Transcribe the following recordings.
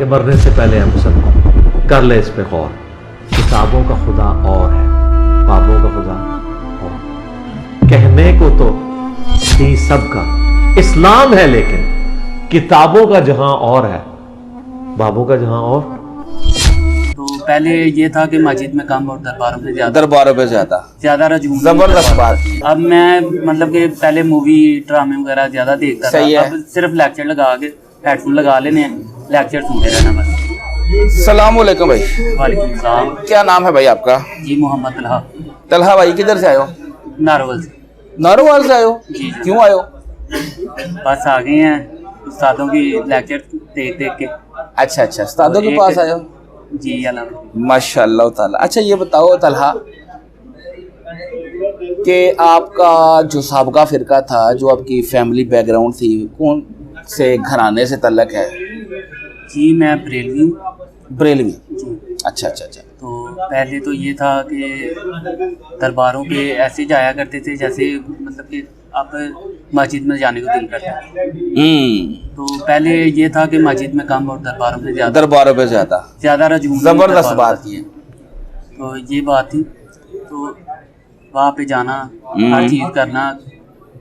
کہ مرنے سے پہلے ہم سب کر لے اس پہ غور. کتابوں کا خدا اور ہے، بابوں کا خدا اور. کہنے کو تو تھی سب کا اسلام ہے، لیکن کتابوں کا جہاں اور ہے، بابوں کا جہاں اور. تو پہلے یہ تھا کہ مسجد میں کم اور درباروں پہ زیادہ رجوع زبردست بات. اب میں مطلب کہ پہلے مووی ڈرامے وغیرہ زیادہ دیکھتا تھا، اب صرف لیکچر لگا کے ہیڈ فون لگا لینے ہیں، لیکچر سنتے رہنا بس. السلام علیکم بھائی. وعلیکم السلام. کیا نام ہے بھائی آپ کا؟ جی محمد طلحہ. طلحہ بھائی کدھر سے آئے ہو؟ نارول سے. ناروال سے آئے ہو؟ جی کیوں آئے ہو؟ بس آ گئے ہیں استادوں کی لیکچر دیکھ دیکھ کے. اچھا استادوں کے پاس آئے ہو؟ جی الحمد. ماشاء اللہ تعالیٰ. اچھا یہ بتاؤ طلحہ کہ آپ کا جو سابقہ فرقہ تھا، جو آپ کی فیملی بیک گراؤنڈ تھی، کون سے گھرانے سے تعلق ہے؟ جی میں بریلوی ہوں. بریلوی. جی. اچھا. تو پہلے تو یہ تھا کہ درباروں پہ ایسے جایا کرتے تھے جیسے مطلب کہ آپ مسجد میں جانے کو دل کرتا ہے. تو پہلے یہ تھا کہ مسجد میں کم اور درباروں پہ زیادہ رجوع. زبردست بات کی ہے. تو یہ بات تھی. تو وہاں پہ جانا، ہر چیز کرنا،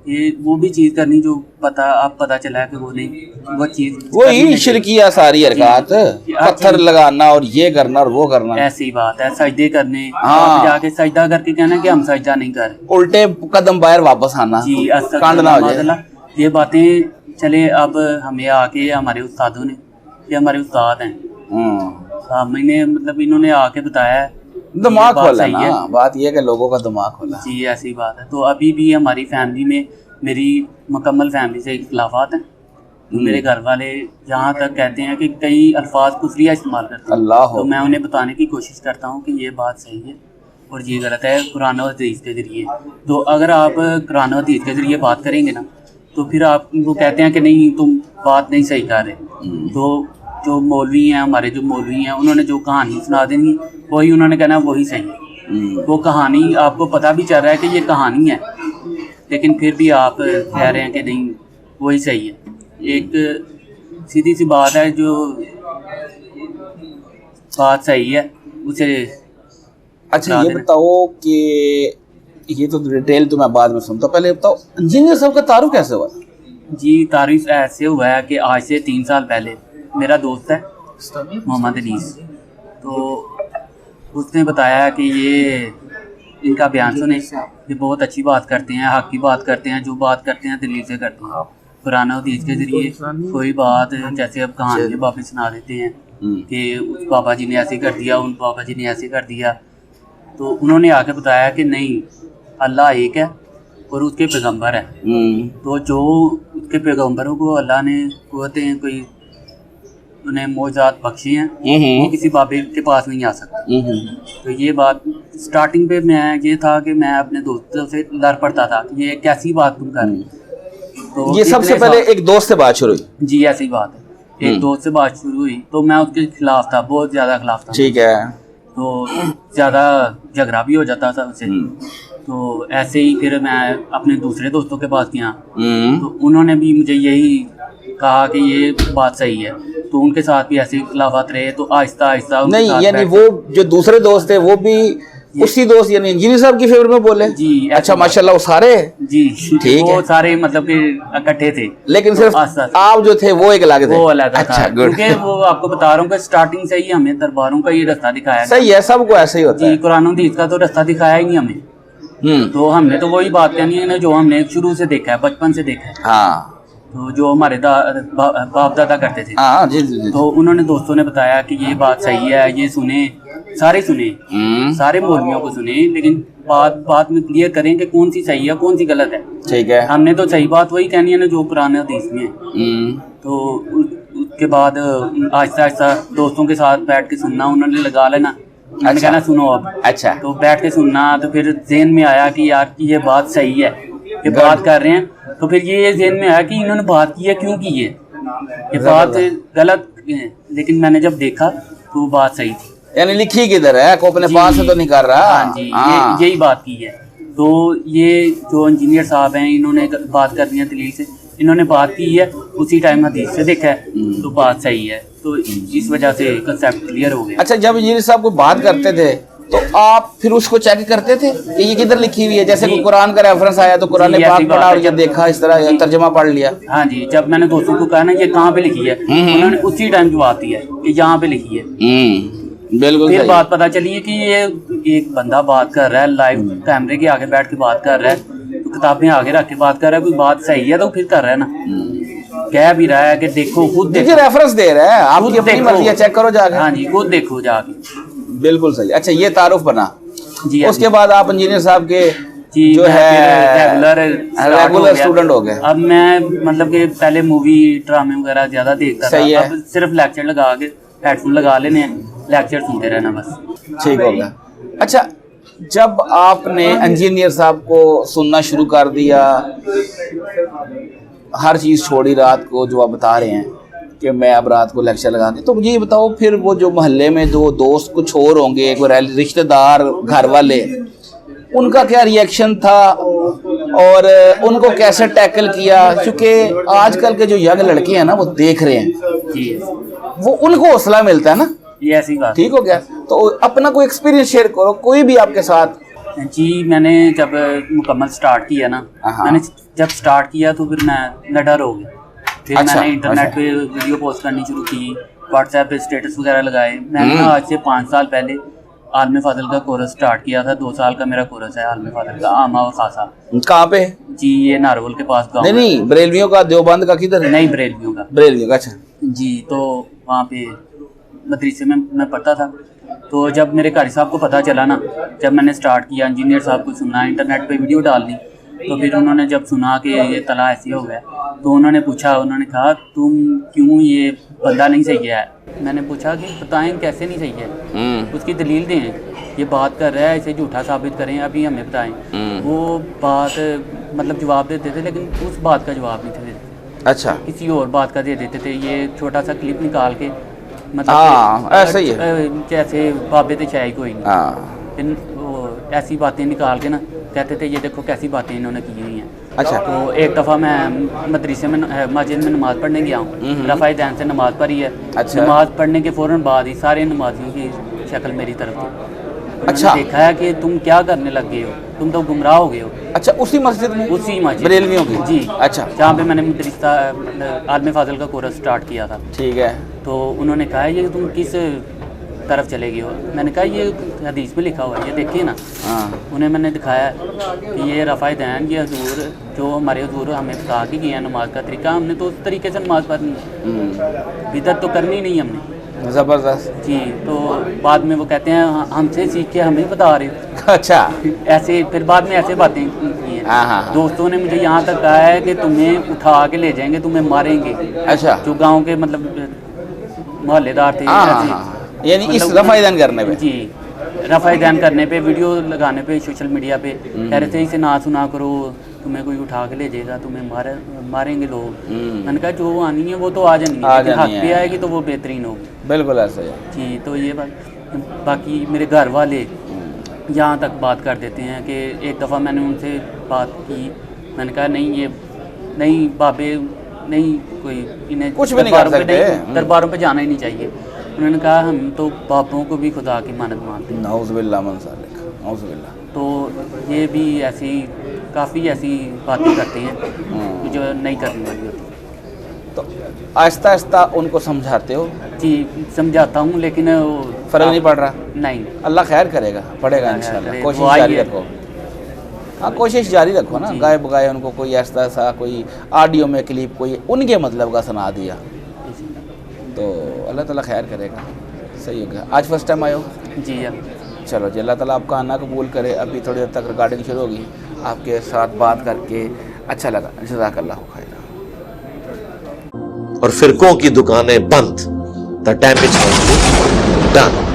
یہ وہ بھی چیز کرنی جو پتہ چلا ہے کہ وہ نہیں، وہ چیز وہی شرکیہ ساری حرکات، پتھر لگانا اور یہ کرنا اور وہ کرنا. ایسی بات ہے، سجدے کرنے، جا کے سجدہ کر کے کہنا کہ ہم سجدہ نہیں کر رہے، الٹے قدم باہر واپس آنا. جی کانڈ نہ ہو جائے. یہ باتیں چلے اب ہمیں آ کے ہمارے استادوں نے، یہ ہمارے استاد ہیں، ہمیں نے مطلب انہوں نے آ کے بتایا ہے، دماغ کھولا نا. بات یہ کہ لوگوں کا دماغ کھولا. جی ایسی بات ہے. تو ابھی بھی ہماری فیملی میں، میری مکمل فیملی سے اختلافات ہیں. میرے گھر والے یہاں تک کہتے ہیں کہ کئی الفاظ کفریہ استعمال کرتے ہیں، تو میں انہیں بتانے کی کوشش کرتا ہوں کہ یہ بات صحیح ہے اور یہ غلط ہے قرآن و حدیث کے ذریعے. تو اگر آپ قرآن و حدیث کے ذریعے بات کریں گے نا، تو پھر آپ وہ کہتے ہیں کہ نہیں تم بات نہیں صحیح کر رہے. تو جو مولوی ہیں، ہمارے جو مولوی ہیں، انہوں نے جو کہانی سنا دینی، وہی انہوں نے کہنا وہی صحیح ہے. وہ کہانی آپ کو پتہ بھی چل رہا ہے کہ یہ کہانی ہے، لیکن پھر بھی آپ کہہ رہے ہیں کہ نہیں وہی صحیح ہے. ایک سیدھی سی بات ہے، جو بات صحیح ہے اسے. اچھا یہ بتاؤ کہ یہ تو ڈیٹیل تو میں بعد میں سنتا ہوں، پہلے بتاؤ انجینئر صاحب کا تعارف کیسے ہوا؟ جی تعریف ایسے ہوا ہے کہ آج سے 3 سال پہلے میرا دوست ہے محمد انیس، تو اس نے بتایا کہ یہ ان کا بیان سنیں، یہ بہت اچھی بات کرتے ہیں، حق کی بات کرتے ہیں، جو بات کرتے ہیں دلیل سے کرتے ہیں. قرآن و حدیث کے ذریعے کوئی بات جیسے اب کہانی بابے سنا دیتے ہیں کہ اس بابا جی نے ایسے کر دیا، ان بابا جی نے ایسے کر دیا. تو انہوں نے آ کے بتایا کہ نہیں، اللہ ایک ہے اور اس کے پیغمبر ہیں. تو جو اس کے پیغمبروں کو اللہ نے قوتیں کوئی انہیں معجزات بخشی ہیں، وہ کسی بابے کے پاس نہیں آ سکتا. تو یہ بات سٹارٹنگ پہ میں یہ تھا کہ میں اپنے دوستوں سے لڑ پڑتا تھا کہ یہ کیسی بات تم کر رہے. تو یہ سب سے پہلے ایک دوست سے بات شروع ہوئی؟ جی ایسی بات ہے، ایک دوست سے بات شروع ہوئی تو میں اس کے خلاف تھا، بہت زیادہ خلاف تھا. ٹھیک ہے. تو زیادہ جھگڑا بھی ہو جاتا تھا اس سے. تو ایسے ہی پھر میں اپنے دوسرے دوستوں کے پاس گیا، تو انہوں نے بھی مجھے یہی کہا کہ یہ بات صحیح ہے. تو ان کے ساتھ بھی ایسے اختلافات رہے. تو آہستہ آہستہ نہیں، یعنی وہ جو دوسرے دوست تھے وہ بھی اسی دوست یعنی انجینئر صاحب کی فیور میں بولے؟ جی. اچھا ماشاءاللہ وہ سارے؟ جی ٹھیک ہے. وہ سارے مطلب کہ اکٹھے تھے، لیکن صرف آپ جو تھے وہ ایک الگ تھے. وہ الگ تھا. اچھا گڈ. کیونکہ وہ آپ کو بتا رہا ہوں کہ سٹارٹنگ سے ہی ہمیں درباروں کا یہ رستہ دکھایا. صحیح ہے، سب کو ایسے ہی ہوتا ہے. جی قرآن و حدیث کا تو رستہ دکھایا ہی نہیں ہمیں. تو ہم نے تو وہی بات کرنی ہے نا جو ہم نے شروع سے دیکھا ہے، بچپن سے دیکھا ہے. ہاں. تو جو ہمارے باپ دادا کرتے تھے. ہاں جی. تو انہوں نے دوستوں نے بتایا کہ یہ بات صحیح ہے، یہ سنیں، سارے سنیں، سارے مولویوں کو سنیں، لیکن بات میں کلیئر کریں کہ کون سی صحیح ہے کون سی غلط ہے. ٹھیک ہے. ہم نے تو صحیح بات وہی کہنی ہے نا جو قرآن حدیث میں ہے. تو اس کے بعد آہستہ آہستہ دوستوں کے ساتھ بیٹھ کے سننا، انہوں نے لگا لینا، میں نے کہنا سنو اب. اچھا. تو بیٹھ کے سننا، تو پھر ذہن میں آیا کہ یار یہ بات صحیح ہے، یہ بات کر رہے ہیں. تو پھر یہ ذہن میں آیا کہ انہوں نے بات کی ہے کیوں کی ہے، یہ بات غلط ہے. لیکن میں نے جب دیکھا تو وہ بات صحیح تھی. یعنی لکھی کدھر ہے، کو اپنے پاس سے تو نہیں کر رہا. ہاں جی یہی بات کی ہے. تو یہ جو انجینئر صاحب ہیں انہوں نے بات کرنی ہے دلیل سے. انہوں نے بات کی ہے اسی ٹائم حدیث سے دیکھا ہے تو بات صحیح ہے, تو اس وجہ سے کنسیپٹ کلیئر ہو گیا. اچھا جب انجینئر صاحب کوئی بات کرتے تھے تو آپ پھر اس کو چیک کرتے تھے کہ یہ کدھر لکھی ہوئی ہے, جیسے کوئی قرآن کا ریفرنس آیا تو قرآن پاک پڑھا اور جب دیکھا اس طرح ترجمہ پڑھ لیا؟ ہاں جی, جب میں نے دوستوں کو کہا نا یہ کہاں پہ لکھی ہے, انہوں نے اسی ٹائم جواب دیا کہ یہاں پہ لکھی ہے. بالکل پھر بات پتہ چلی ہے کہ یہ ایک بندہ بات کر رہا ہے لائیو کیمرے کے آگے بیٹھ کے بات کر رہا ہے, تو کتابیں آگے رکھ کے بات کر رہا ہے, کوئی بات صحیح ہے تو پھر کر رہا ہے نا, کہہ بھی رہا ہے کہ دیکھو خود دیکھو, ریفرنس دے رہا ہے, آپ کی اپنی مرضی ہے, چیک کرو جا کے. ہاں جی خود دیکھو جا کے. بالکل صحیح. اچھا یہ تعارف بنا, جی اس کے بعد آپ انجینئر صاحب کے جی جو ہے ریگولر اسٹوڈنٹ ہو گئے. اب میں مطلب کہ پہلے مووی ڈرامے وغیرہ زیادہ دیکھتا تھا, اب صرف لیکچر لگا کے ہیڈ فون لگا لینے ہیں, لیکچر سنتے رہنا بس. ٹھیک ہو گیا. اچھا جب آپ نے انجینئر صاحب کو سننا شروع کر دیا, ہر چیز چھوڑی رات کو جو آپ بتا رہے ہیں کہ میں اب رات کو لیکچر لگا کے, تو مجھے یہ بتاؤ پھر وہ جو محلے میں دو دوست کچھ اور ہوں گے, کوئی رشتہ دار, گھر والے, ان کا کیا ریئیکشن تھا اور ان کو کیسے ٹیکل کیا؟ کیونکہ آج کل کے جو ینگ لڑکے ہیں نا وہ دیکھ رہے ہیں, وہ ان کو حوصلہ ملتا ہے نا. یہ ایسی بات. ٹھیک ہو گیا. تو اپنا کوئی ایکسپیرینس شیئر کرو, کوئی بھی آپ کے ساتھ. جی میں نے جب مکمل سٹارٹ کیا نا, میں نے جب سٹارٹ کیا تو پھر میں ڈر ہو گیا. پھر میں نے انٹرنیٹ پہ ویڈیو پوسٹ کرنی شروع کی, واٹس ایپ پہ اسٹیٹس وغیرہ لگائے. میں نے آج سے 5 سال پہلے عالم فاضل کا کورس سٹارٹ کیا تھا, 2 سال کا میرا کورس ہے عالم فاضل کا, عامہ و خاصہ. کہاں پہ؟ جی یہ نارول کے پاس گاؤں. نہیں بریلویوں کا, دیوبند کا کدھر؟ نہیں بریلویوں کا. بریلویوں کا. اچھا جی تو وہاں پہ مدرسے میں پڑھتا تھا. تو جب میرے قاری صاحب کو پتہ چلا نا, جب میں نے سٹارٹ کیا انجینئر صاحب کو سننا, انٹرنیٹ پہ ویڈیو ڈال دی, تو پھر انہوں نے جب سنا کہ یہ طلع ایسی ہو گیا, تو انہوں نے پوچھا, انہوں نے کہا تم کیوں یہ بندہ نہیں صحیح ہے. میں نے پوچھا کہ بتائیں کیسے نہیں صحیح ہے, اس کی دلیل دیں, یہ بات کر رہا ہے اسے جھوٹا ثابت کریں, ابھی ہمیں بتائیں. وہ بات مطلب جواب دیتے تھے لیکن اس بات کا جواب نہیں تھے دیتے. اچھا کسی اور بات کا دے دیتے تھے. یہ چھوٹا سا کلپ نکال کے مطلب ایسا ہی ہے جیسے بابے تے چائے کوئی نہیں, ایسی باتیں نکال کے نا کہتے تھے یہ دیکھو کیسی باتیں انہوں نے کی ہوئی ہیں. اچھا تو ایک دفعہ میں مدرسے میں مسجد میں نماز پڑھنے گیا ہوں, رفع دین سے نماز پڑھی ہے. نماز پڑھنے کے فوراً بعد ہی سارے نمازیوں کی شکل میری طرف تھی. اچھا دیکھا ہے کہ تم کیا کرنے لگ گئے ہو, تم تو گمراہ ہو گئے ہو. اچھا اسی مسجد میں؟ اسی مسجد بریلویوں کی. جی اچھا جہاں پہ میں نے مدرسہ عالم فاضل کا کورس سٹارٹ کیا تھا. ٹھیک ہے. تو انہوں نے کہا یہ تم کس طرف چلے گئے ہو. میں نے کہا یہ حدیث میں لکھا ہوا ہے, یہ دیکھیے نا. انہیں میں نے دکھایا کہ یہ رفع دین, یہ حضور جو ہمارے حضور ہمیں بتا کے گئے ہیں نماز کا طریقہ, ہم نے تو اس طریقے سے نماز پڑھنی, بدعت تو کرنی نہیں ہم نے. زبردست. جی تو بعد میں وہ کہتے ہیں ہم سے سیکھ کے ہمیں بتا رہے ہو. اچھا ایسے پھر بعد میں ایسے باتیں کی ہیں. دوستوں نے مجھے یہاں تک کہا ہے کہ تمہیں اٹھا کے لے جائیں گے, تمہیں ماریں گے. اچھا جو گاؤں کے مطلب محلے دار تھے, یعنی اس رفع دین کرنے پہ. جی رفع دین کرنے پہ, ویڈیو لگانے پہ سوشل میڈیا پہ کہہ رہے تھے اسے نہ سنا کرو, تمہیں کوئی اٹھا کے لے جائے گا, تمہیں ماریں گے لوگ. میں نے کہا جو آنی ہے وہ تو آ جانی ہے, لیکن حق پہ آئے گی تو وہ بہترین ہوگی. بالکل ایسا ہے. جی تو یہ بات. باقی میرے گھر والے یہاں تک بات کر دیتے ہیں کہ ایک دفعہ میں نے ان سے بات کی, میں نے کہا نہیں یہ نہیں بابے نہیں, کوئی انہیں کچھ بھی نہیں کر سکتے, درباروں پہ جانا ہی نہیں چاہیے. انہوں نے کہا ہم تو باپوں کو بھی خدا کی مانت مانتے ہیں. نعوذ باللہ من ذالک, نعوذ باللہ. تو یہ بھی ایسی کافی ایسی باتیں کرتے ہیں جو نہیں کرنی والی ہوتی. تو آہستہ آہستہ ان کو سمجھاتے ہو؟ جی سمجھاتا ہوں, لیکن فرق نہیں پڑ رہا. نہیں, اللہ خیر کرے گا, پڑے گا انشاءاللہ. کوشش جاری رکھو. ہاں کوشش جاری رکھو نا. گائے بگائے ان کو کوئی ایسا سا کوئی آڈیو میں کلپ کوئی ان کے مطلب کا سنا دیا تو اللہ تعالیٰ خیر کرے گا. صحیح ہو گیا. آج فرسٹ ٹائم آئے ہو؟ جی چلو جی, اللہ تعالیٰ آپ کا آنا قبول کرے. ابھی تھوڑی دیر تک ریکارڈنگ شروع ہوگی, آپ کے ساتھ بات کر کے اچھا لگا. جزاک اللہ خیر. اور فرقوں کی دکانیں بند. The damage has been done.